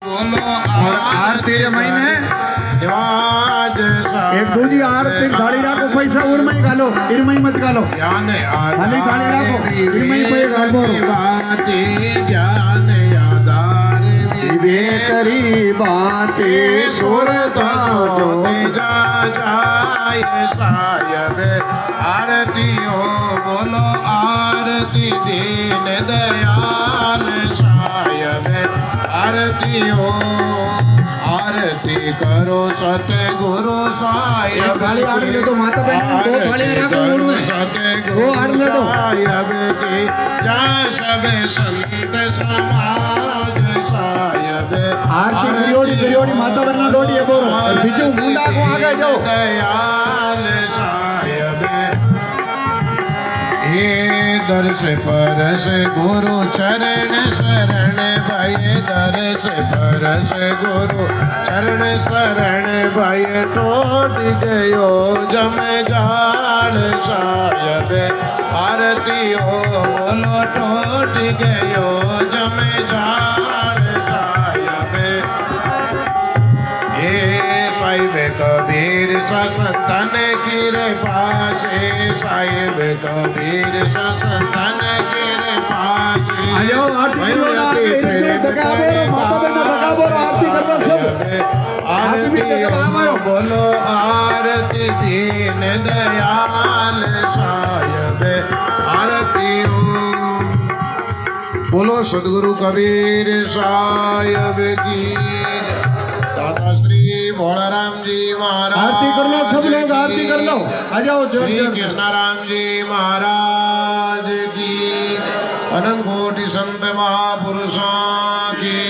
और आरती रे महीने एक दूजी आरती थाली राखो पैसा उर्मई गालो इरमई मत गालो खाली थाली राखो इरमई पे गालो बेतरी बातें सुरता जो जाए सायब आरतियों बोलो आरती दीन दयाल सायब आरतियों आरती करो सतगुरु सायब थाली आड़ ले तो माता बहन दो थाली रखो उड़ सतगुरु सायब की जा सब संत समाज सायब आरती करियोड़ी माता बहन डोडी है बोरो बीचो मुंडा को आगे जाओ दयाल सायब हे दर्श परस गुरु चरण शरण भय दर्श परस गुरु चरण शरण भय टोट गयो जम जाल सायब आरतियों बोलो टोट गयो जम जाल सायब हे साहिब कबीर ससंतन कृपा से साहिब कबीर ससंतन कृपा से आयो आरती बोलो आरती दीन दयाल सायब आरती बोलो सदगुरु कबीर साहिब की दादा श्री भोलाराम जी महाराज आरती कर लो सब लोग आरती कर लो आ जाओ श्री कृष्णाराम जी महाराज की अनंत कोटि संत महापुरुषों की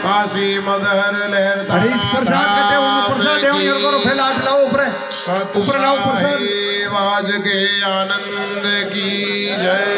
काशी मगर लहर प्रसाद कटे प्रसाद देवनी और करो पहले हाथ लाओ ऊपर लाओ प्रसाद आज के आनंद की जय।